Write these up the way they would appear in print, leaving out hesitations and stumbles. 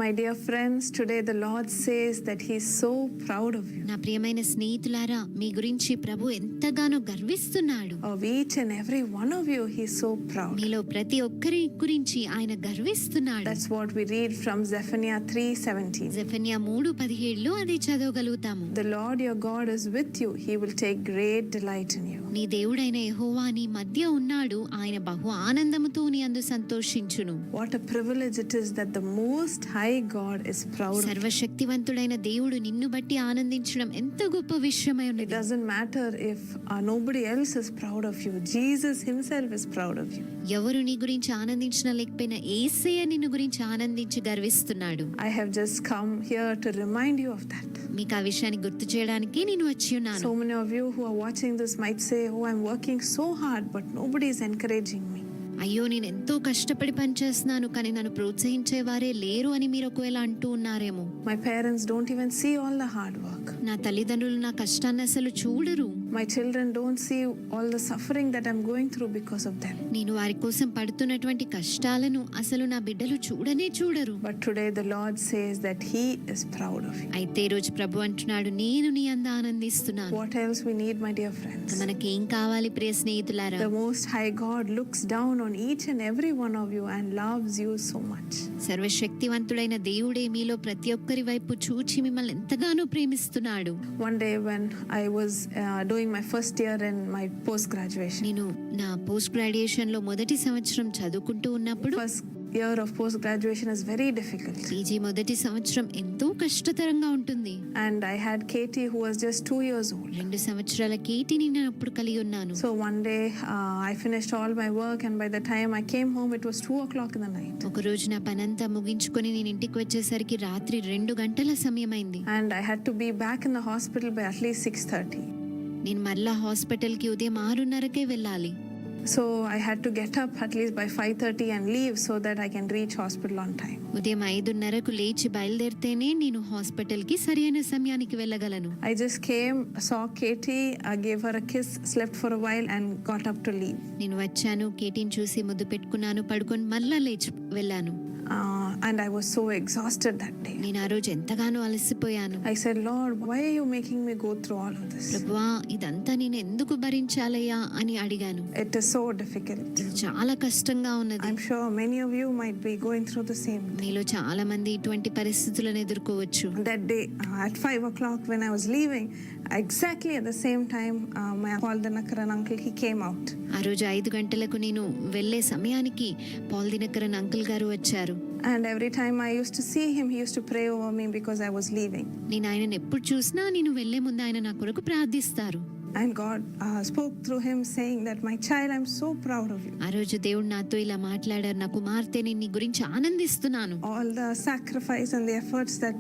My dear friends, today the Lord says that He is so proud of you. నా ప్రియమైన స్నేహితులారా, మీ గురించి ప్రభు ఎంతగానో గర్విస్తున్నాడు. Of each and every one of you, He is so proud. మీలో ప్రతి ఒక్కరి గురించి ఆయన గర్విస్తున్నాడు. That's what we read from Zephaniah 3:17. జెఫన్యా 3:17లో అది చదవగలుగుతాము. The Lord your God is with you. He will take great delight in you. నీ దేవుడైన యెహోవా నీ మధ్య ఉన్నాడు, ఆయన బహు ఆనందముతో నీ అందు సంతోషించును. What a privilege it is that the Most High God is proud of you. సర్వశక్తివంతుడైన దేవుడు నిన్ను బట్టి ఆనందించడం ఎంత గొప్ప విషయమై It ఉన్నది. doesn't matter if nobody else is proud of you. Jesus Himself is proud of you. ఎవరు నీ గురించి ఆనందించినా లేకపోయినా యేసయ్య నిన్ను గురించి ఆనందించి గర్విస్తున్నాడు. I have just come here to remind you of that. మీకు ఆ విషయాన్ని గుర్తు చేయడానికి నేను వచ్చి ఉన్నాను. So many of you who are watching this might say, oh, I'm working so hard, but nobody is encouraging me. అయ్యో, నేను ఎంతో కష్టపడి పనిచేస్తున్నాను కానీ నన్ను ప్రోత్సహించేవారే లేరు అని మీరు ఒకవేళ అంటూ ఉన్నారేమో. My parents don't even see all the hard work. నా తల్లిదండ్రులు నా కష్టాన్ని అసలు చూడరు. My children don't see all the suffering that I'm going through because of them. నేను వారి కోసం పడుతున్నటువంటి కష్టాలను అసలు నా బిడ్డలు చూడనే చూడరు. But today the Lord says that He is proud of you. అయితే ఈ రోజు ప్రభు అంటున్నాడు, నేను నీ అంద ఆనందిస్తున్నాను. What else we need, my dear friends? మనకేం కావాలి ప్రియ స్నేహితులారా? The Most High God looks down on each and every one of you and loves you so much. సర్వశక్తివంతుడైన దేవుడే మీలో ప్రతి ఒక్కరి వైపు చూచి మిమ్మల్ని ఎంతగానో ప్రేమిస్తున్నాడు. One day when I was doing my first year in my post graduation, నేను నా పోస్ట్ గ్రాడ్యుయేషన్ లో మొదటి సంవత్సరం చదువుకుంటూ ఉన్నప్పుడు, first year of post graduation is very difficult, PG మొదటి సంవత్సరం ఎంతో కష్టతరంగా ఉంటుంది. and I had Katie who was just 2 years old. 2 సంవత్సరాల కేటీని నేను అప్పుడు కలిగి ఉన్నాను. So one day I finished all my work, and by the time I came home it was 2 o'clock in the night. ఒక రోజు నా పనంతా ముగించుకొని నేను ఇంటికి వచ్చేసరికి రాత్రి 2 గంటల సమయమైంది. And I had to be back in the hospital by at least 6:30. నేను మళ్ళా హాస్పిటల్కి ఉదయం 6:30కే వెళ్ళాలి. So I had to get up at least by 5:30 and leave so that I can reach hospital on time. ఉదయం 5:30కు లేచి బయలుదేరితేనే నేను హాస్పిటల్కి సరైన సమయానికి వెళ్ళగలను. I just came, saw Katie, gave her a kiss, slept for a while and got up to leave. నేను వచ్చాను, కేటీని చూసి ముద్దు పెట్టుకున్నాను, పడుకొని మళ్ళా లేచి వెళ్ళాను. And I was so exhausted that day. నేను ఆ రోజు ఎంతగానో అలసిపోయాను. I said, Lord, why are you making me go through all of this? ప్రభువా, ఇదంతా నేను ఎందుకు భరించాలయ్యా అని అడిగాను. It is so difficult. ఇది చాలా కష్టంగా ఉన్నది. I'm sure many of you might be going through the same. మీలో చాలా మంది ఇటువంటి పరిస్థితులను ఎదుర్కోవచ్చు. That day at 5 o'clock when I was leaving, exactly at the same time, my Paul Dinakaran uncle, he came out. ఆ రోజు 5 గంటలకు నేను వెళ్ళే సమయానికి పాల్ దినకరన్ అంకుల్ గారు వచ్చారు. And every time I used to see him, he used to pray over me because I was leaving. నేను ఆయనను ఎప్పుడు చూసినా నేను వెళ్లే ముందు ఆయన నా కొరకు ప్రార్థిస్తారు. And God spoke through him saying that, my child, I'm so proud of you. ఆ రోజు దేవుడు నాతో ఇలా మాట్లాడారు, నా కుమార్తె, నేను నీ గురించి ఆనందిస్తున్నాను. All the sacrifice and the efforts that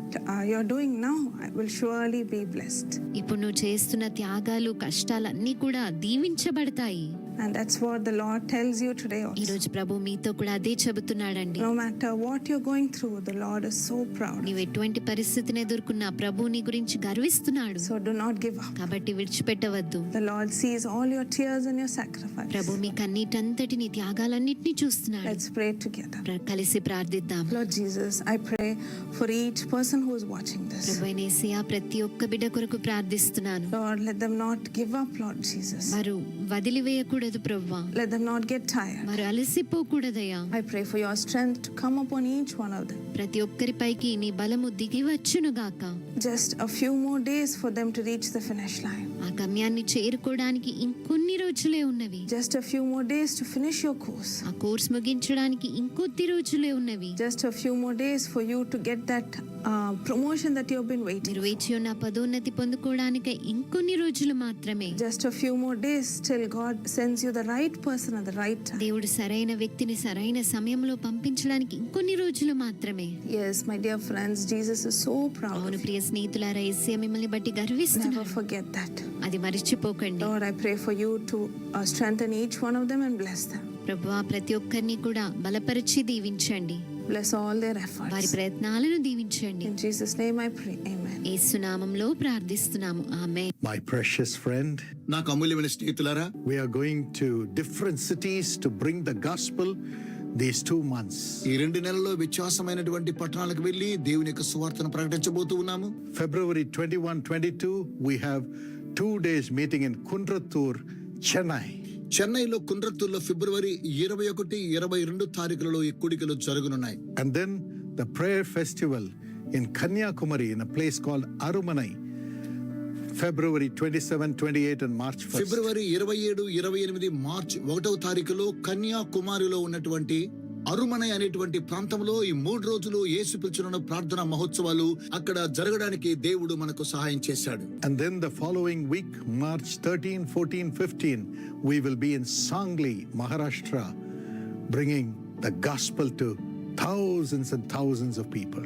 you're doing now will surely be blessed. ఇప్పుడు నువ్వు చేస్తున్న త్యాగాలు, కష్టాలన్నీ కూడా దీవించబడతాయి. And that's what the Lord tells you today ఈ also. రోజు ప్రభు మీతో కూడా అదే చెబుతున్నాడండి. No matter what you're going through, the Lord is so proud. నీవు ఎటువంటి పరిస్థితిని ఎదుర్కొన్నా ప్రభు నీ గురించి గర్విస్తున్నాడు. So do not give up. కాబట్టి విడిచిపెట్టవద్దు. The Lord sees all your tears and your sacrifice. ప్రభు మీ కన్నీటంతటిని, త్యాగాలన్నిటిని చూస్తున్నాడు. Let's pray together. కలిసి ప్రార్థిద్దాం. Lord Jesus, I pray for each person who is watching this. ప్రభు అయిన యేసయ్యా, ప్రతి ఒక్క బిడ్డ కొరకు ప్రార్థిస్తున్నాను. Lord, let them not give up, Lord Jesus. వారు వదిలివేయకూడదు ప్రభువా. Let them not get tired. వారు అలసిపోకూడదయ్యా. I pray for your strength to come upon each one of them. ప్రతి ఒక్కరిపైకి నీ బలము దిగి వచ్చునుగాక. Just a few more days for them to reach the finish line. ఆ గమ్యాన్ని చేరుకోవడానికి ఇంకొన్ని రోజులే ఉన్నవి. Just a few more days to finish your course. ఆ కోర్స్ ముగించడానికి ఇంకొద్ది రోజులే ఉన్నవి. Just a few more days for you to get that promotion that you've been waiting మీరు for. వేచి ఉన్న పదోన్నతి పొందుకోవడానికి ఇంకొన్ని రోజులు మాత్రమే. Just a few more days till God sends you the right person at the right time. దేవుడు సరైన వ్యక్తిని సరైన సమయంలో పంపించడానికి ఇంకొన్ని రోజులు మాత్రమే. Yes, my dear friends, Jesus is so proud అవును of you. ప్రియ స్నేహితులారా, యేసయ్య మిమ్మల్ని బట్టి గర్విస్తున్నాడు. Never forget that. అది మరిచిపోకండి. Lord, I pray for you to strengthen each one of them and bless them. ప్రభువా, ప్రతి ఒక్కరిని కూడా బలపరిచి దీవించండి. Bless all their వారి efforts. ప్రయత్నాలను దీవించండి. In Jesus' name I pray. Amen. యేసు నామములో ప్రార్థిస్తున్నాము. ఆమేన్. My precious friend, నాకు అమూల్యమైన స్నేహితులారా, we are going to different cities to bring the gospel these 2 months. ఈ 2 నెలల్లో వ్యత్యాసమైనటువంటి పట్టణాలకు వెళ్ళి దేవుని యొక్క సువార్తను ప్రకటించబోతూ ఉన్నాము. February 21, 22, we have 2 days meeting in Kundratur, Chennai. చెన్నైలో కుండ్రత్తూర్లో ఫిబ్రవరి 21, 22 తారీఖులలో ఈ కూడికలు జరుగునున్నాయి. And then the prayer festival in Kanyakumari in a place called Arumanai, February 27, 28 and March 1st. February 27, 28 March 1వ తారీఖులో కన్యాకుమారిలో ఉన్నటువంటి అరుమనై అనేటువంటి ప్రాంతంలో ఈ 3 రోజులు యేసు పిలుచున్న ప్రార్థనా మహోత్సవాలు అక్కడ జరగడానికి దేవుడు మనకు సహాయం చేశాడు. And then the following week, March 13, 14, 15, we will be in Sangli, Maharashtra, bringing the gospel to thousands and thousands of people.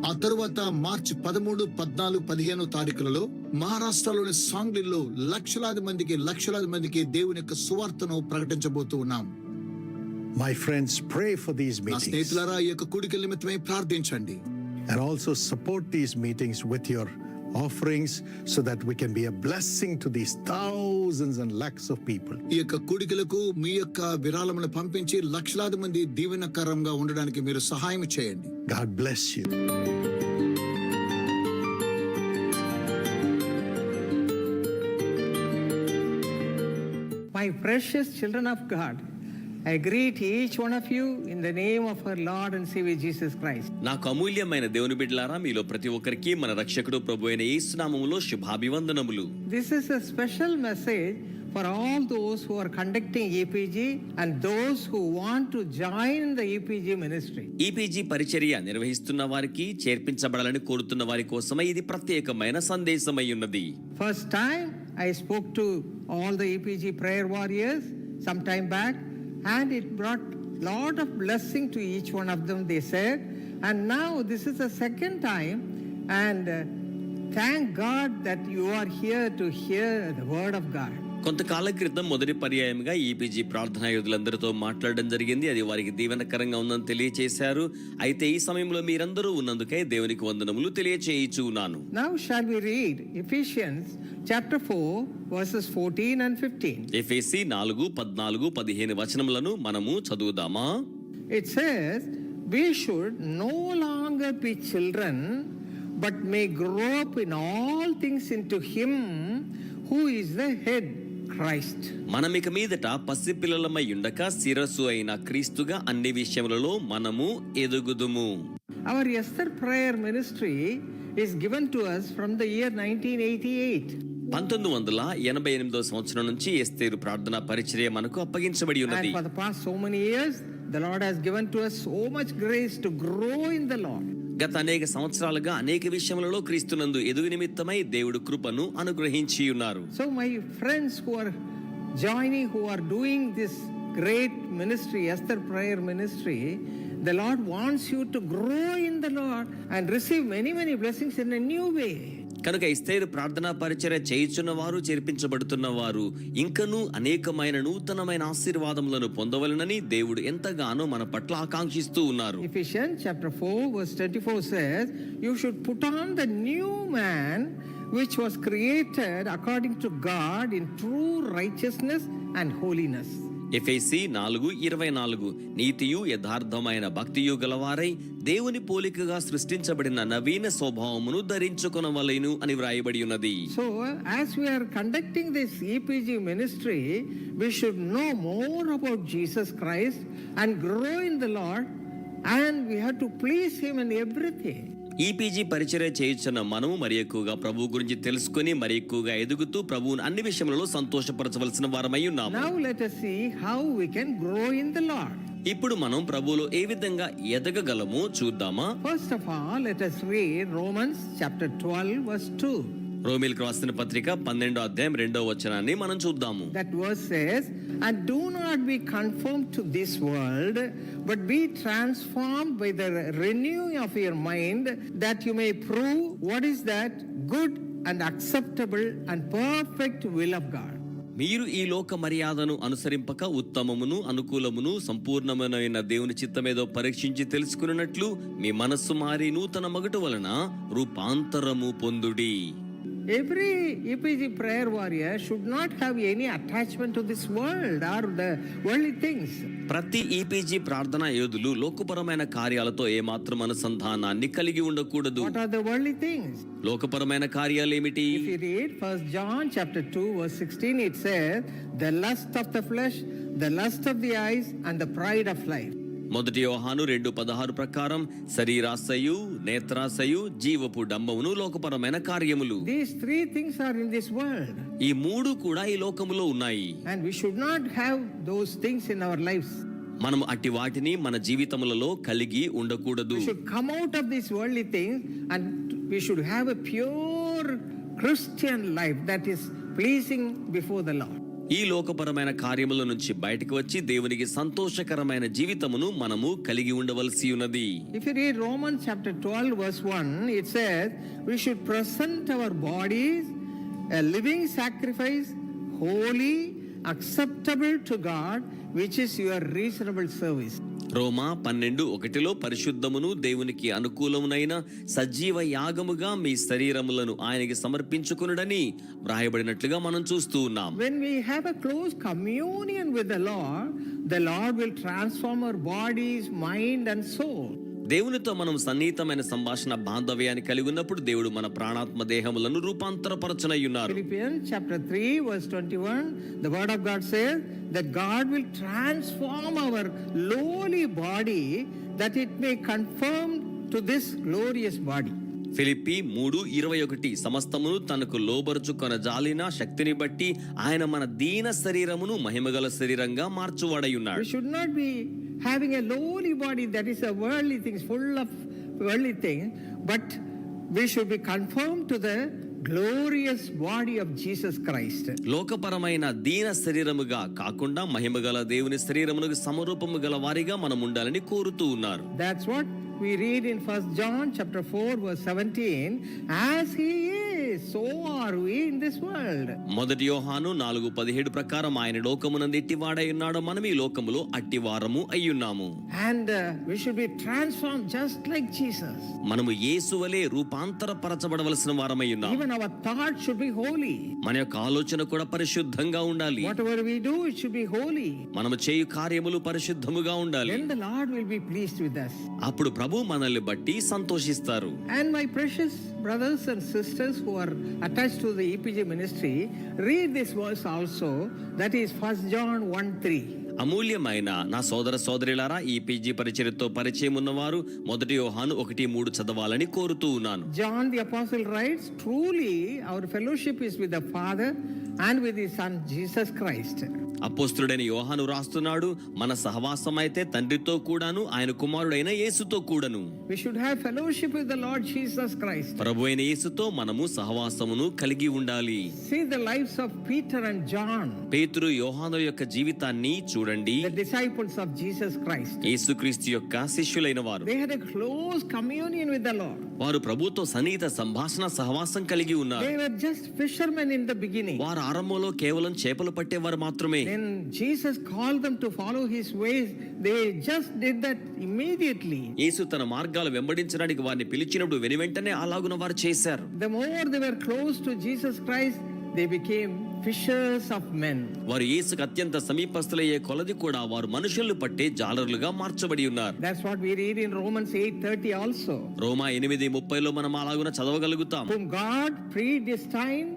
ఆ తరువాత మార్చి 13, 14, 15 తారీఖులలో మహారాష్ట్రలోని సాంగ్లీలో లక్షలాది మందికి దేవుని యొక్క సువార్తను ప్రకటించబోతూ ఉన్నాం. My friends, pray for these నా meetings స్నేహితులారా, ఈ యొక్క కూడికల నిమిత్తమై ప్రార్థించండి. and also support these meetings with your offerings so that we can be a blessing to these thousands and lakhs of people. ఈ యొక్క కూడికలకు మీ యొక్క విరాళములను పంపించి లక్షలాది మంది దీవెనకరంగా ఉండడానికి మీరు సహాయం చేయండి. God bless you. My precious children of God, I greet each one of you in the name of our Lord and Savior Jesus Christ. నాకు అమూల్యమైన దేవుని బిడ్డలారా, మీలో ప్రతి ఒక్కరికి మన రక్షకుడు ప్రభు అయిన యేసు నామములో శుభాభివందనములు. This is a special message for all those who are conducting EPG and those who want to join the EPG ministry. EPG పరిచర్య నిర్వహిస్తున్న వారికి, చేర్పించబడాలని కోరుతున్న వారి కోసమై ఇది ప్రత్యేకమైన సందేశమై ఉన్నది. First time I spoke to all the EPG prayer warriors some time back, and it brought lot of blessing to each one of them, they said. And now this is the second time, and thank God that you are here to hear the word of God. కొంతకాలం క్రితం మొదటి పర్యాయంగా EPG ప్రార్థనా యోధులందరితో మాట్లాడడం జరిగింది. అది వారికి దీవెనకరంగా ఉందని తెలియచేశారు. అయితే ఈ సమయంలో మీరందరూ ఉన్నందుకై దేవునికి వందనములు తెలియచేయచ్చు ఉన్నాను. Now shall we read Ephesians chapter 4 verses 14 and 15. ఎఫెసీ 4, 14, 15 వచనములను మనము చదువుదామా? It says, we should no longer be children, but may grow up in all things into him who is the head, Christ. మనమిక మీదట పసిపిల్లలమై ఉండక శిరస్సు అయిన క్రీస్తుగా అన్ని విషయములలో మనము ఎదుగుదుము. Our Esther prayer ministry is given to us from the year 1988. 1988 సంవత్సరం నుంచి ఎస్తేరు ప్రార్థన పరిచర్య మనకు అప్పగించబడి ఉన్నది. And for the past so many years, the Lord has given to us so much grace to grow in the Lord. గత అనేక సంవత్సరాలుగా అనేక విషయములలో క్రీస్తునందు ఎదుగు నిమిత్తమై దేవుడు కృపను అనుగ్రహించి ఉన్నారు. So my friends who are joining, who are doing this great ministry, Esther prayer ministry, the Lord wants you to grow in the Lord and receive many blessings in a new way. కనుక ఎస్తేరు ప్రార్థనా పరిచర్య చేయుచున్న వారు, చేర్పించబడుతున్న వారు ఇంకనూ అనేకమైన నూతనమైన ఆశీర్వాదములను పొందవలనని దేవుడు ఎంతగానో మన పట్ల ఆకాంక్షిస్తూ ఉన్నారు. Ephesians chapter 4 verse 24 says, you should put on the new man which was created according to God in true righteousness and holiness. ఎఫెసీ 4:24 నీతియు యథార్థమైన భక్తియు గలవారై దేవుని పోలికగా సృష్టించబడిన నవీన స్వభావమును ధరించుకొనవలెను అని వ్రాయబడి ఉన్నది. So as we are conducting this EPG ministry, we should know more about Jesus Christ and grow in the Lord, and we have to please him in everything. EPG పరిచర్య చేయుచున్న మనము మరి ఎక్కువగా ప్రభు గురించి తెలుసుకుని మరి ఎక్కువగా ఎదుగుతూ ప్రభువును అన్ని విషయములలో సంతోషపరచవలసిన వారమై ఉన్నాము. Now let us see how we can grow in the Lord. ఇప్పుడు మనం ప్రభువులో ఏ విధంగా ఎదగగలమో చూద్దామా? First of all, let us read Romans chapter 12 verse 2. రోమీయులకు రాసిన పత్రిక 12వ అధ్యాయం 2వ వచనాన్ని మనం చూద్దాము. That verse says, and do not be conformed to this world, but be transformed by the renewing of your mind, that you may prove what is that good and acceptable and perfect will of God. మీరు ఈ లోక మర్యాదను అనుసరింపక ఉత్తమమును అనుకూలమును సంపూర్ణమైన దేవుని చిత్తమేదో పరీక్షించి తెలుసుకున్నట్లు మీ మనస్సు మారి నూతన మగుట వలన రూపాంతరము పొందుడి. Every EPG prayer warrior should not have any attachment to this world or the worldly things. ప్రతి ఈపీజీ ప్రార్థనా యోధులు లోకపరమైన కార్యాలతో ఏమాత్రం అనుసంధానాన్ని కలిగి ఉండకూడదు. What are the worldly things? లోకపరమైన కార్యాలు ఏమిటి? If you read 1 John chapter 2 verse 16, it says, the lust of the flesh, the lust of the eyes, and the pride of life. మొదటి యోహాను 2:16 ప్రకారం శరీరాశయు, నేత్రాశయు, జీవపు డంబమును లోకపరమైన కార్యములు. These three things are in this world. ఈ మూడు కూడా ఈ లోకములో ఉన్నాయి. And we should not have those things in our lives. మనం అట్టి వాటిని మన జీవితములలో కలిగి ఉండకూడదు. We should come out of these worldly things and we should have a pure Christian life that is pleasing before the Lord. ఈ లోకపరమైన కార్యముల నుంచి బయటకు వచ్చి దేవునికి సంతోషకరమైన జీవితమును మనము కలిగి ఉండవలసి ఉన్నది. If you read Romans chapter 12 verse 1, it says we should present our bodies a living sacrifice, holy, acceptable to God, which is your reasonable service. రోమా 12:1 పరిశుద్ధమును దేవునికి అనుకూలమునైన సజీవ యాగముగా మీ శరీరములను ఆయనకి సమర్పించుకొనుడని వ్రాయబడినట్లుగా మనం చూస్తూ ఉన్నాం. When we have a close communion with the Lord will transform our bodies, mind and soul. దేవునితో మనం సన్నిహితమైన సంభాషణ బాంధవ్యాన్ని కలిగి ఉన్నప్పుడు దేవుడు మన ప్రాణాత్మ దేహములను రూపాంతరపరచనయ్యున్నారు. Philippians chapter 3 verse 21, the word of God says that God will transform our lowly body that it may conform to this glorious body. Philippi 3:21 సమస్తమును తనకు లోబరుచుకొన జాలిన శక్తిని బట్టి ఆయన మన దీన శరీరమును మహిమగల శరీరంగా మార్చువాడయ్యున్నాడు. We should not be having a lowly body that is a worldly things, full of worldly things, but we should be conformed to the glorious body of Jesus Christ. లోకపరమైన దీన శరీరముగా కాకుండా మహిమగల దేవుని శరీరమునకు సమరూపము గల వారిగా మనం ఉండాలని కోరుతూ ఉన్నారు. That's what we read in 1 John chapter 4 verse 17, as he is, so are we in this world. మొదటి యోహాను 4:17 ప్రకారం ఆయన లోకమునందు ఎట్టివాడై ఉన్నాడో మనం ఈ లోకములో అట్టివారము అయ్యున్నాము. And we should be transformed just like Jesus. మనము యేసు వలె రూపాంతరపరచబడవలసిన వారమై ఉన్నాము. Even our thoughts should be holy. మన యొక్క ఆలోచన కూడా పరిశుద్ధంగా ఉండాలి. Whatever we do, it should be holy. మనము చేయు కార్యములు పరిశుద్ధముగా ఉండాలి. Then the Lord will be pleased with us. అప్పుడు ప్రభు మనల్ని బట్టి సంతోషిస్తారు. And my precious brothers and sisters who are attached to the EPG ministry, read this verse also, that is 1 John 1:3. అమూల్యమైన నా సోదర సోదరులారా, ఈ పీజీ పరిచర్యతో పరిచయం ఉన్నవారు మొదటి యోహాను 1:3 చదవాలని కోరుతూ ఉన్నాను. John the apostle writes, truly our fellowship is with the Father and with his son Jesus Christ. అపోస్తులుడైన యోహాను రాస్తున్నాడు, మన సహవాసం అయితే తండ్రితో కూడాను ఆయన కుమారుడైన యేసుతో కూడాను. We should have fellowship with the Lord Jesus Christ. ప్రభు అయిన యేసుతో మనము సహవాసమును కలిగి ఉండాలి. See the lives of Peter and John, పేతురు యోహాను యొక్క జీవితాన్ని చూడండి. the disciples of Jesus Christ. యేసుక్రీస్తు యొక్క శిష్యులైన వారు. They had a close communion with the Lord. వారు ప్రభుతో సన్నిహిత సంభాషణ సహవాసం కలిగి ఉన్నారు. They were just fishermen in the beginning. వారు ఆరంభంలో కేవలం చేపలు పట్టేవారు మాత్రమే. When Jesus called them to follow his ways, they just did that immediately. యేసు తన మార్గాలు వెంబడించడానికి వారిని పిలిచినప్పుడు వెనువెంటనే అలాగున వారు చేశారు. The more they were close to Jesus Christ, they became fishers of men. వారు యేసుకు అత్యంత సమీపస్తులయ్యే కొలది కూడా వారు మనుషులను పట్టే జాలరులుగా మార్చబడి ఉన్నారు. That's what we read in Romans 8:30 also. రోమా 8:30 మనం అలాగున చదవగలుగుతాం. Whom God predestined,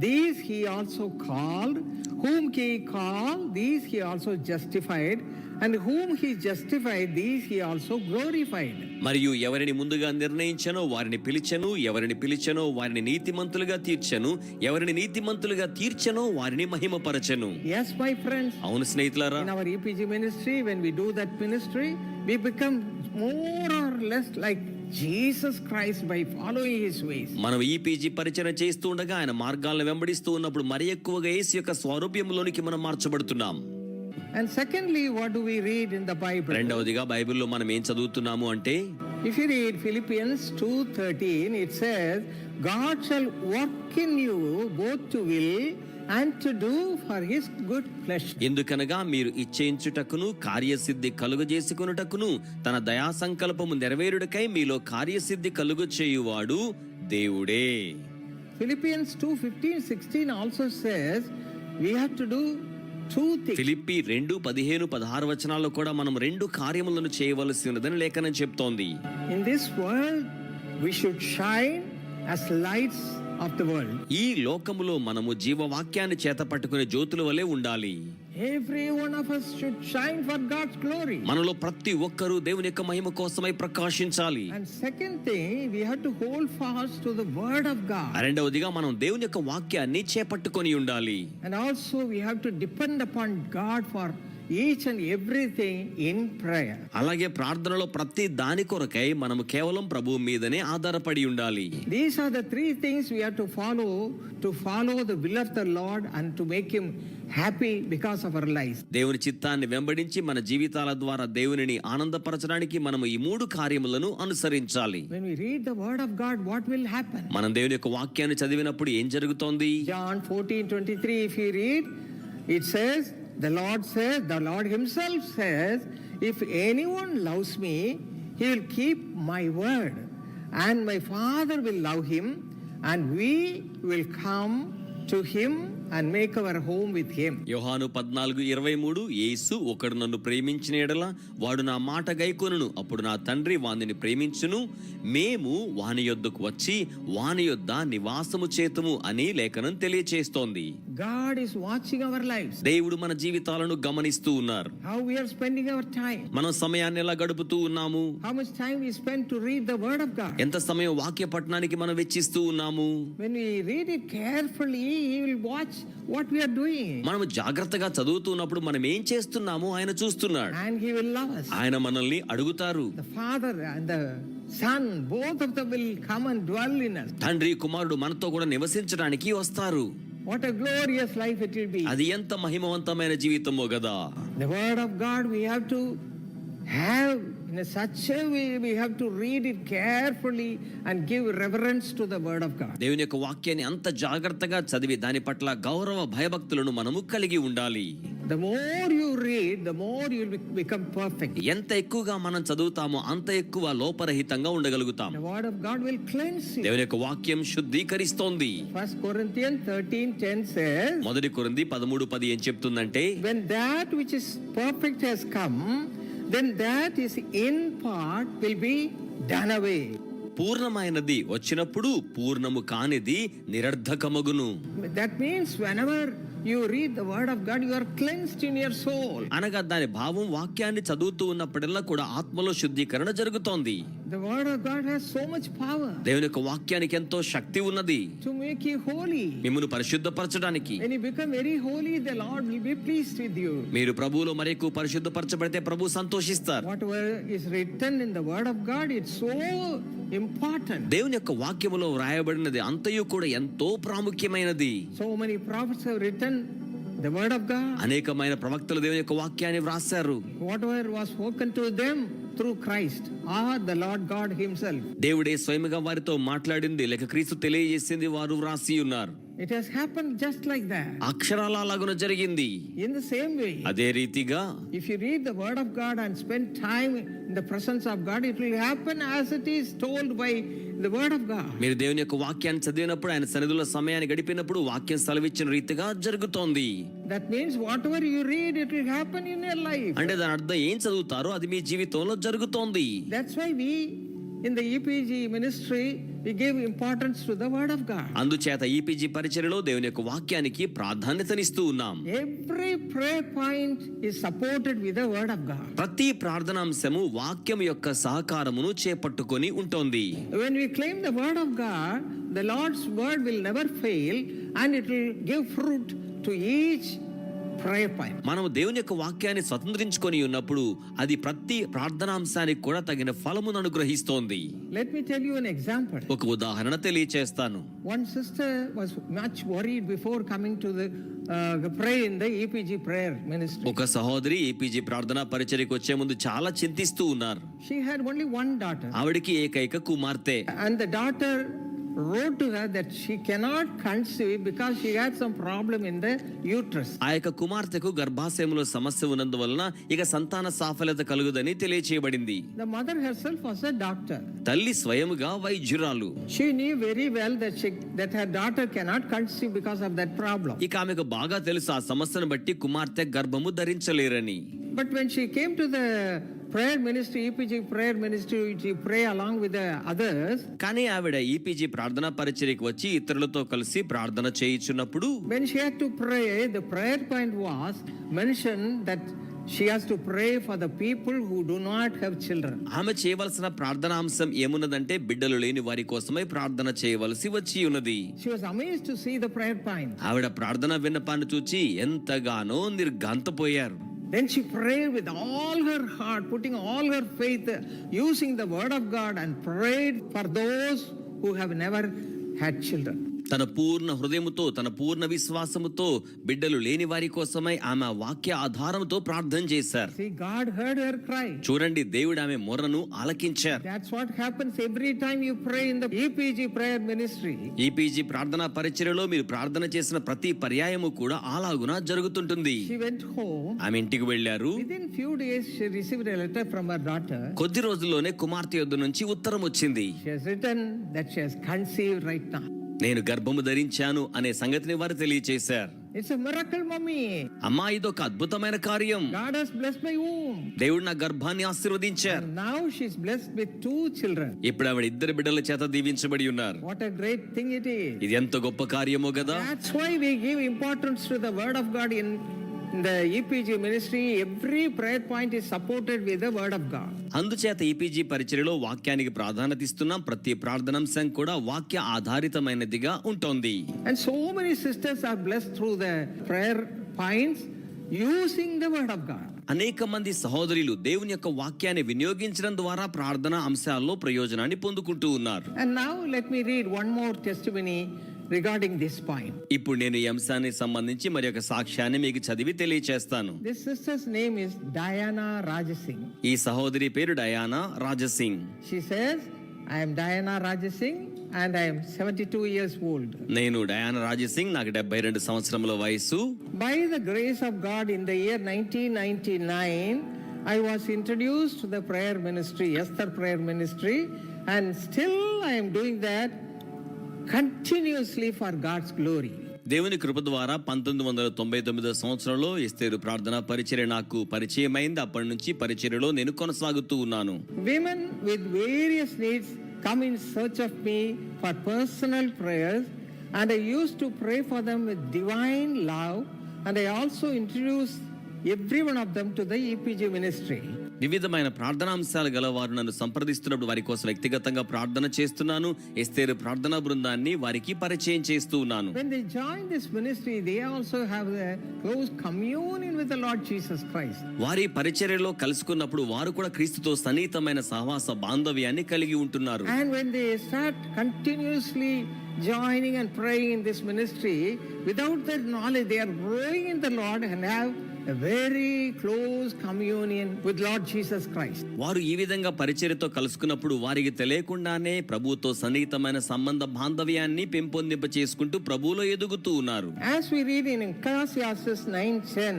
these he also called. Whom he called, these he also justified. And whom he justified, these he also glorified. మరియు ఎవరిని ముందుగా నిర్ణయించెనో వారిని పిలిచెను, ఎవరిని పిలిచెనో వారిని నీతిమంతులుగా తీర్చెను, ఎవరిని నీతిమంతులుగా తీర్చెనో వారిని మహిమపరచెను. Yes, my friends. అవును స్నేహితులారా, In our EPG ministry, when we do that ministry, we become more or less like Jesus Christ by following his ways. మనం ఈ పీజీ పరిచయం చేస్తూ ఉండగా ఆయన మార్గాలను వెంబడిస్తూ ఉన్నప్పుడు మరి ఎక్కువగా యేసు యొక్క స్వరూపంలోనికి మనం మార్చబడుతున్నాం. And secondly, what do we read in the Bible? రెండవదిగా బైబిల్లో మనం ఏం చదువుతున్నాము అంటే, If you read Philippians 2:13, it says, God shall work in you both to will and to do for his good pleasure. ఎందుకనగా మీరు ఇచ్చేయించుటకును కార్యసిద్ధి కలుగజేసుకొనుటకును తన దయా సంకల్పము నెరవేరుటకై మీలో కార్యసిద్ధి కలుగ చేయువాడు దేవుడే. Philippians 2:15-16 also says we have to do two things. Philippi 2:15-16 వచనాల్లో కూడా మనం 2 కార్యములను చేయవలసి ఉన్నదని లేఖనం చెప్తోంది. In this world, we should shine as lights of the world. ఈ లోకములో మనము జీవవాక్యాన్ని చేత పట్టుకునే జ్యోతుల వలె ఉండాలి. Every one of us should shine for God's glory. మనలో ప్రతి ఒక్కరూ దేవుని యొక్క మహిమ కోసమై ప్రకాశించాలి. And second thing, we have to hold fast to the word of God. రెండవదిగా మనం దేవుని యొక్క వాక్యాన్ని చేపట్టుకొని ఉండాలి. And also we have to depend upon God for each and everything in prayer. అలాగే ప్రార్థనలో ప్రతి దాని కొరకై మనము కేవలం ప్రభువు మీదనే ఆధారపడి ఉండాలి. These are the three things we have to follow the will of the Lord and to make him happy because of our lives. దేవుని చిత్తాన్ని వెంబడించి మన జీవితాల ద్వారా దేవునిని ఆనందపరచడానికి మనము ఈ 3 కార్యములను అనుసరించాలి. When we read the word of God, what will happen? మనం దేవుని యొక్క వాక్యాన్ని చదివినప్పుడు ఏం జరుగుతోంది? John 14:23, if you read, it says, the Lord himself says, if anyone loves me, he will keep my word, and my Father will love him, and we will come to him and make our home with him. యోహాను 14:23 యేసు ఒకడు నన్ను ప్రేమించిన ఎడల వాడు నా మాట గైకొనును, అప్పుడు నా తండ్రి వానిని ప్రేమించును, మేము వాని యొద్దకు వచ్చి వాని యొద్ద నివాసము చేతుము అని లేఖనం తెలియచేస్తోంది. God is watching our lives. దేవుడు మన జీవితాలను గమనిస్తూ ఉన్నారు. How we are spending our time. మనం సమయాన్ని ఎలా గడుపుతూ ఉన్నాము? How much time we spend to read the word of God. ఎంత సమయం వాక్య పఠనానికి మనం వెచ్చిస్తూ ఉన్నాము? When we read it carefully, he will watch what we are doing. మనం జాగ్రత్తగా చదువుతున్నప్పుడు మనం ఏం చేస్తున్నామో ఆయన చూస్తున్నాడు. And he will love us. ఆయన మనల్ని అడుగుతారు. The Father and the Son, both of them will come and dwell in us. తండ్రి కుమారుడు మనతో కూడా నివసించడానికి వస్తారు. What a glorious life it will be. అది ఎంత మహిమవంతమైన జీవితమో గదా. The word of God we have to have in such a way, we have to read it carefully and give reverence to the word of God. దేవుని యొక్క వాక్యాన్ని అంత జాగ్రత్తగా చదివి దాని పట్ల గౌరవ భయభక్తులను మనము కలిగి ఉండాలి. The more you read, the more you will become perfect. ఎంత ఎక్కువగా మనం చదువుతామో అంత ఎక్కువ లోపరహితంగా ఉండగలుగుతాం. The word of God will cleanse you. దేవుని యొక్క వాక్యం శుద్ధీకరిస్తోంది. 1 Corinthians 13:10 says, 1 కొరింథీ 13:10 ఏం చెప్తుందంటే, when that which is perfect has come, then that is in part will be done away. పూర్ణమైనది వచ్చినప్పుడు పూర్ణము కానిది నిరర్ధకమగును. That means whenever you read the word of God, you are cleansed in your soul. అనగా దాని భావం వాక్యాన్ని చదువుతూ ఉన్నప్పుడల్లా కూడా ఆత్మలో శుద్ధీకరణ జరుగుతోంది. The word of God has so much power దేవుని యొక్క వాక్యానికి ఎంతో శక్తి ఉన్నది to make you holy. మిమ్మును పరిశుద్ధపరచడానికి. When you become very holy, the Lord will be pleased with you. మీరు ప్రభువులో మరి ఎక్కువ పరిశుద్ధపరచబడితే ప్రభు సంతోషిస్తారు. Whatever is written in the word of God, it's so important. దేవుని యొక్క వాక్యములో వ్రాయబడినది అంతయు కూడా ఎంతో ప్రాముఖ్యమైనది. So many prophets have written the word of God. అనేకమైన ప్రవక్తలు దేవుని యొక్క వాక్యాన్ని వ్రాసారు. Whatever was spoken to them through Christ or the Lord God himself. దేవుడే స్వయముగా వారితో మాట్లాడింది లేక క్రీస్తు తెలియజేసింది వారు వ్రాసి ఉన్నారు. It has happened just like that. అక్షరాల అలాగున జరిగింది. In the same way, అదే రీతిగా if you read the word of God and spend time in the presence of God, it will happen as it is told by the word of God. మీరు దేవుని యొక్క వాక్యాన్ని చదివినప్పుడు ఆయన సన్నిధిలో సమయాన్ని గడిపినప్పుడు వాక్యం సెలవిచ్చిన రీతిగా జరుగుతోంది. That means whatever you read, it will happen in your life. అంటే దాని అర్థం ఏం చదువుతారో అది మీ జీవితంలో జరుగుతోంది. That's why we in the EPG ministry we give importance to the word of God. అందుచేత ఈపీజీ పరిచర్యలో దేవుని యొక్క వాక్యానికి ప్రాధాన్యతనిస్తూ ఉన్నాం. Every prayer point is supported with the word of God. ప్రతి ప్రార్థనాంశము వాక్యం యొక్క సహకారమును చేపట్టుకొని ఉంటోంది. When we claim the word of God, the Lord's word will never fail and it will give fruit to each prayer point. మనము దేవుని యొక్క వాక్యాన్ని స్వతంత్రించుకొని ఉన్నప్పుడు అది ప్రతి ప్రార్థనాంశానికి కూడా తగిన ఫలమును అనుగ్రహిస్తోంది. Let me tell you an example. ఒక ఉదాహరణ తెలియచేస్తాను. One sister was much worried before coming to the pray in the EPG prayer ministry. ఒక సహోదరి ఈపీజీ ప్రార్థన పరిచర్యకు వచ్చే ముందు చాలా చింతిస్తూ ఉన్నారు. She had only one daughter. ఆవిడికి ఏకైక కుమార్తె. And the daughter wrote to her that she cannot conceive because she had some problem in the uterus. ఆ యొక్క కుమార్తెకు గర్భాశయంలో సమస్య ఉన్నందువలన ఇక సంతాన సాఫల్యత కలుగుదని తెలియచేయబడింది. The mother herself was a doctor. తల్లి స్వయముగా వైద్యురాలు. She knew very well that her daughter cannot conceive because of that problem. ఇక ఆమెకు బాగా తెలుసు ఆ సమస్యను బట్టి కుమార్తె గర్భము ధరించలేరని. But when she came to the prayer ministry, EPG prayer ministry, to pray along with the others, కానీ ఆవిడ ఈపీజీ ప్రార్థనా పరిచర్యకు వచ్చి ఇతరులతో కలిసి ప్రార్థన చేయించున్నప్పుడు when she had to pray, the prayer point was mentioned that she has to pray for the people who do not have children. ఆమె చేయవలసిన ప్రార్థనా అంశం ఏమున్నదంటే బిడ్డలు లేని వారి కోసమై ప్రార్థన చేయవలసి వచ్చి ఉన్నది. She was amazed to see the prayer point. ఆవిడ ప్రార్థనా విన్నపాన్ని చూచి ఎంతగానో నిర్ఘాంతపోయారు. Then she prayed with all her heart, putting all her faith, using the word of God, and prayed for those who have never had children. తన పూర్ణ హృదయముతో తన పూర్ణ విశ్వాసముతో బిడ్డలు లేని వారి కోసమై ఆమె వాక్య ఆధారంతో ప్రార్థన చేశారు. See, God heard her cry. చూడండి, దేవుడు ఆమె మొర్రను ఆలకించారు. That's what happens every time you pray in the EPG prayer ministry. EPG ప్రార్థనా పరిచర్యలో మీరు ప్రార్థన చేసిన ప్రతి పర్యాయము కూడా అలాగున జరుగుతుంటుంది. She went home. ఆమె ఇంటికి వెళ్ళారు. Within few days, she received a letter from her daughter. కొద్ది రోజుల్లోనే కుమార్తె యొద్ద నుంచి ఉత్తరం వచ్చింది. She has written that she has conceived right now. నేను గర్భము ధరించాను అనే సంగతిని వారు తెలియచేశారు. It's a miracle, mommy. అమ్మా, ఇదొక అద్భుతమైన కార్యం. God has blessed my womb. దేవుడు నా గర్భాన్ని ఆశీర్వదించారు. And now she's blessed with 2 children. ఇప్పుడు ఆవిడ 2 బిడ్డల చేత దీవించబడి ఉన్నారు. What a great thing it is. ఇది ఎంత గొప్ప కార్యమో కదా. That's why we give importance to the word of God in the EPG ministry. Every prayer point is supported with the word of God. అందుచేత ఈపీజీ పరిచర్యలో వాక్యానికి ప్రాధాన్యత ఇస్తున్నాం. ప్రతి ప్రార్థనాంశం కూడా వాక్య ఆధారితమైనదిగా ఉంటుంది. And so many sisters are blessed through the prayer points using the word of God. అనేక మంది సహోదరులు దేవుని యొక్క వాక్యాన్ని వినియోగించడం ద్వారా ప్రార్థనా అంశాల్లో ప్రయోజనాన్ని పొందుకుంటూ ఉన్నారు. And now let me read one more testimony regarding this point. ఇప్పుడు నేను ఈ అంశానికి సంబంధించి మరి ఒక సాక్ష్యాన్ని మీకు చదివి తెలియచేస్తాను. This sister's name is Diana Rajasingh. ఈ సహోదరి పేరు Diana Raja Singh. She says, I am Diana Rajasingh and I am 72 years old. నేను డయానా రాజసింగ్, నాకు 72 సంవత్సరముల వయసు. By the grace of God, in the year 1999, I was introduced to the prayer ministry, Esther prayer ministry, and still I am doing that continuously for God's glory. దేవుని కృప ద్వారా 1999 సంవత్సరంలో ఎస్తేరు ప్రార్థనా పరిచర్య నాకు పరిచయమైంది. అప్పటి నుంచి పరిచర్యలో నేను కొనసాగుతూ ఉన్నాను. Women with various needs come in search of me for personal prayers, and I used to pray for them with divine love, and I also introduce every one of them to the EPG ministry. వివిధమైన ప్రార్థనాంశాలు గల వారు నన్ను సంప్రదిస్తున్నప్పుడు వారి కోసం వ్యక్తిగతంగా ప్రార్థన చేస్తున్నాను. ఎస్తేరు ప్రార్థనా బృందాన్ని వారికి పరిచయం చేస్తూ ఉన్నాను. When they join this ministry, they also have a close communion with the Lord Jesus Christ. వారి పరిచర్యలో కలుసుకున్నప్పుడు వారు కూడా క్రీస్తుతో సన్నిహితమైన సహవాస బాంధవ్యాన్ని కలిగి ఉంటున్నారు. And when they start continuously joining and praying in this ministry, without their knowledge, they are growing in the Lord and have a very close communion with Lord Jesus Christ. వారు ఈ విధంగా పరిచర్యతో కలుసుకున్నప్పుడు వారికి తెలియకుండానే ప్రభువుతో సన్నిహితమైన సంబంధ బాంధవ్యాన్ని పెంపొందింప చేసుకుంటూ ప్రభువులో ఎదుగుతూ ఉన్నారు. As we read in Ecclesiastes 9:10,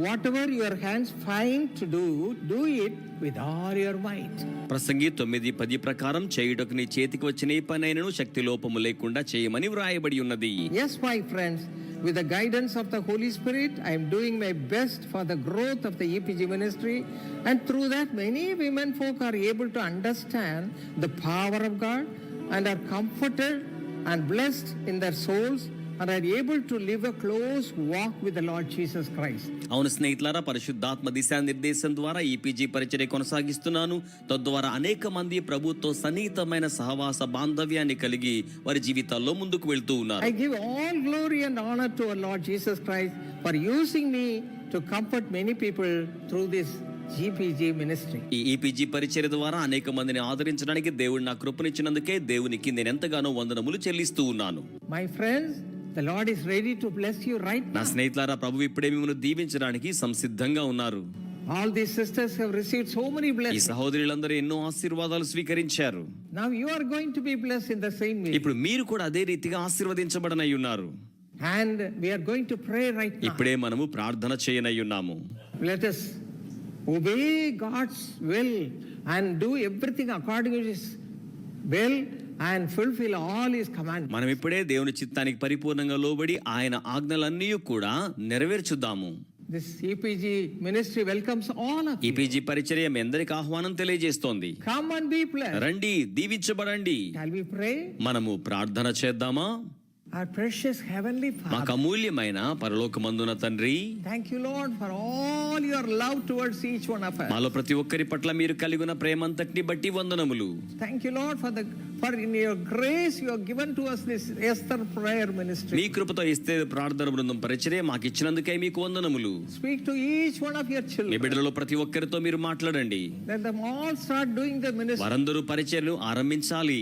whatever your hands find to do, do it with all your might. ప్రసంగి 9:10 ప్రకారం చేయుటకు నీ చేతికి వచ్చిన ఏ పనైనను శక్తి లోపము లేకుండా చేయమని వ్రాయబడి ఉన్నది. Yes, my friends, with the guidance of the Holy Spirit, I am doing my best for the growth of the EPG ministry, and through that many women folk are able to understand the power of God and are comforted and blessed in their souls and are able to live a close walk with the Lord Jesus Christ. అవును స్నేహితులారా, పరిశుద్ధాత్మ దిశానిర్దేశం ద్వారా EPG పరిచర్య కొనసాగిస్తున్నాను. తద్వారా అనేక మంది ప్రభుతో సన్నిహితమైన సహవాస బాంధవ్యాన్ని కలిగి వారి జీవితాల్లో ముందుకు వెళ్తూ ఉన్నారు. I give all glory and honor to our Lord Jesus Christ for using me to comfort many people through this EPG ministry. ఈ ఈపీజీ పరిచర్య ద్వారా అనేక మందిని ఆదరించడానికి దేవుడు నా కృపనిచ్చినందుకే దేవునికి నేను ఎంతగానో వందనములు చెల్లిస్తూ ఉన్నాను. My friends, the Lord is ready to bless you right నా now. స్నేహితులారా, ప్రభు ఇప్పుడే మిమ్మల్ని దీవించడానికి సంసిద్ధంగా ఉన్నారు. All these sisters have received so many ఈ blessings. సహోదరులందరూ ఎన్నో ఆశీర్వాదాలు స్వీకరించారు. Now you are going to be blessed in the same way. ఇప్పుడు మీరు కూడా అదే రీతిగా ఆశీర్వదించబడనై ఉన్నారు. And we are going to pray right now. ఇప్పుడే మనము ప్రార్థన చేయనై ఉన్నాము. Let us obey God's will and do everything according to His will and fulfill all His commandments. మనం ఇప్పుడే దేవుని చిత్తానికి పరిపూర్ణంగా లోబడి ఆయన ఆజ్ఞలన్నీ కూడా నెరవేర్చుదాము. This EPG ministry welcomes all of you. EPG పరిచర్య మీ అందరికి ఆహ్వానం తెలియజేస్తోంది. Come and be blessed. రండి, దీవించబడండి. Shall we pray? మనము ప్రార్థన చేద్దామా? Our precious heavenly మాకు Father, అమూల్యమైన పరలోకమందున తండ్రి, thank you, Lord, for all your love towards each one of us. మాలో ప్రతి ఒక్కరి పట్ల మీరు కలిగి ఉన్న ప్రేమంతటిని బట్టి వందనములు. Thank you, Lord, for in your grace you have given to us this Esther prayer me ministry. కృపతో ఇస్తే ప్రార్థన బృందం పరిచర్య మాకు ఇచ్చినందుకే మీకు వందనములు. Speak to each one of your me children. బిడ్డలలో ప్రతి ఒక్కరితో మీరు మాట్లాడండి. Let them all start doing the ministry. వారందరూ పరిచర్యను ఆరంభించాలి.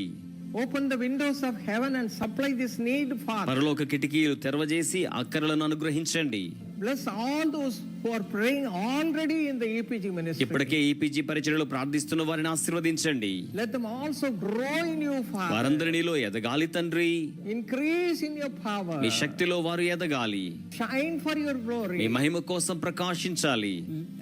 Open the windows of heaven and supply this need, Father. పరలోక కిటికీలు తెరవజేసి అక్కరలను అనుగ్రహించండి. Bless all those who are praying already in the EPG ministry. ఇప్పటికే ఈపీజీ పరిచర్యలో ప్రార్థిస్తున్న వారిని ఆశీర్వదించండి. Let them also grow in you, Father. వారందరిలో ఎదగాలి తండ్రి. Increase in your power. మీ శక్తిలో వారు ఎదగాలి. Shine for your me glory. మహిమ కోసం ప్రకాశించాలి.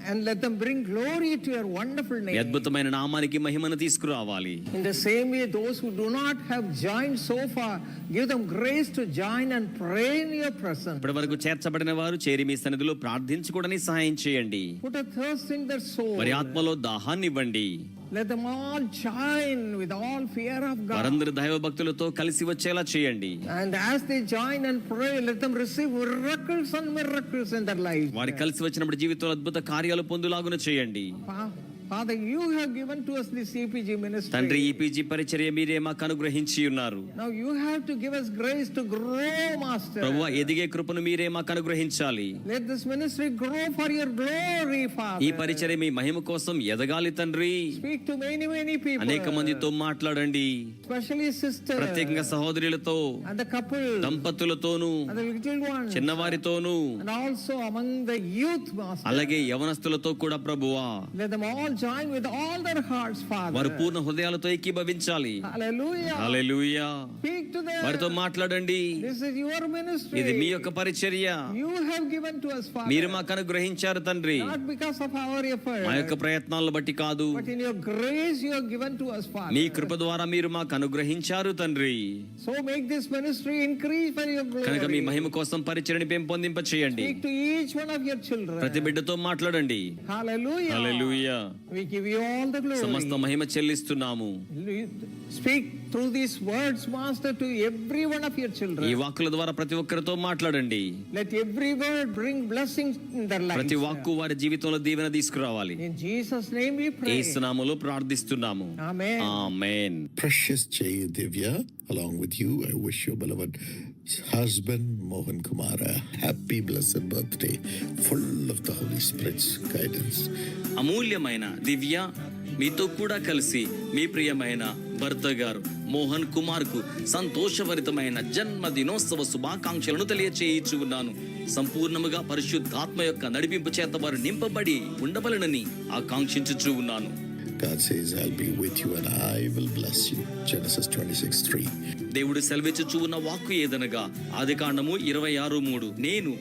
And let them bring glory to your wonderful me name. అద్భుతమైన నామానికి మహిమను తీసుకురావాలి. In the same way, those who do not have joined so far, give them grace to join and pray in your presence. ఇప్పటి వరకు చేర్చబడిన వారు చేరి మీ సన్నిధిలో ప్రార్థించుకోవడానికి సహాయం చేయండి. Put a thirst in their soul. వారి ఆత్మలో దాహాన్ని ఇవ్వండి. Let them all join with all fear of God. వారందరి దైవ భక్తులతో కలిసి వచ్చేలా చేయండి. And as they join and pray, let them receive miracles and miracles in their lives. వారి కలిసి వచ్చినప్పుడు జీవితంలో అద్భుత కార్యాలు పొందులాగున చేయండి. Father, you have given to us this EPG తండ్రి, ministry. ఈపీజీ పరిచర్య మీరే మాకు అనుగ్రహించి ఉన్నారు. Now you have to give us grace to grow, Master. ప్రభువా, ఎదిగే కృపను మీరే మాకు అనుగ్రహించాలి. Let this ministry grow for your glory, ఈ Father. పరిచర్య మీ మహిమ కోసం ఎదగాలి తండ్రి. Speak to many, many people. అనేక మందితో మాట్లాడండి. Especially sisters. ప్రత్యేకంగా సహోదరులతో, And the couple. దంపతులతోనూ, And the little ones. చిన్నవారితోనూ, And also among the youth, Master. అలాగే యవనస్తులతో కూడా ప్రభువా Let them all join with all their hearts, వారు Father. పూర్ణ హృదయాలతో ఏకీభవించాలి. Hallelujah. హల్లెలూయా. Speak to వారితో them. మాట్లాడండి. This is your ministry. ఇది మీ యొక్క పరిచర్య. You have given to us, Father. మీరు మాకు అనుగ్రహించారు తండ్రి. Not because of our effort, మా యొక్క ప్రయత్నాలను బట్టి కాదు, but in your grace you have given to us, Father. నీ కృప ద్వారా మీరు మాకు అనుగ్రహించారు తండ్రి. So make this ministry increase for your కనుక మీ glory. మహిమ కోసం పరిచర్ని పెంపొందింప చేయండి. Speak to each one of your children. ప్రతి బిడ్డతో మాట్లాడండి. Hallelujah. Hallelujah. We give you all the సమస్త glory. Mahima చెల్లిస్తున్నాము. Speak through these words, Master, to every one of your ఈ children. వాక్కుల ద్వారా ప్రతి ఒక్కరితో మాట్లాడండి. Let every word bring blessings in their lives. ప్రతి వాక్కు వారి జీవితంలో దీవెన తీసుకురావాలి. In Jesus' name we pray. యేసు నామములో ప్రార్థిస్తున్నాము. Amen. Amen. Precious Jay Divya, along with you, I wish your beloved husband Mohan Kumar a happy, blessed birthday, full of the Holy Spirit's guidance. అమూల్యమైన దివ్య, మీతో కూడా కలిసి మీ ప్రియమైన భర్త గారు మోహన్ కుమార్ కు సంతోషభరితమైన జన్మదినోత్సవ శుభాకాంక్షలను తెలియచేయించు ఉన్నాను. సంపూర్ణముగా పరిశుద్ధాత్మ యొక్క నడిపింపు చేత వారు నింపబడి ఉండవలనని ఆకాంక్షించుచూ ఉన్నాను. God says, I'll be with you and I will bless you. Genesis 26:3. దేవుడు సెలవిచ్చుచూ ఉన్న వాక్కు ఏదనగా ఆదికాండము 26:3, నేను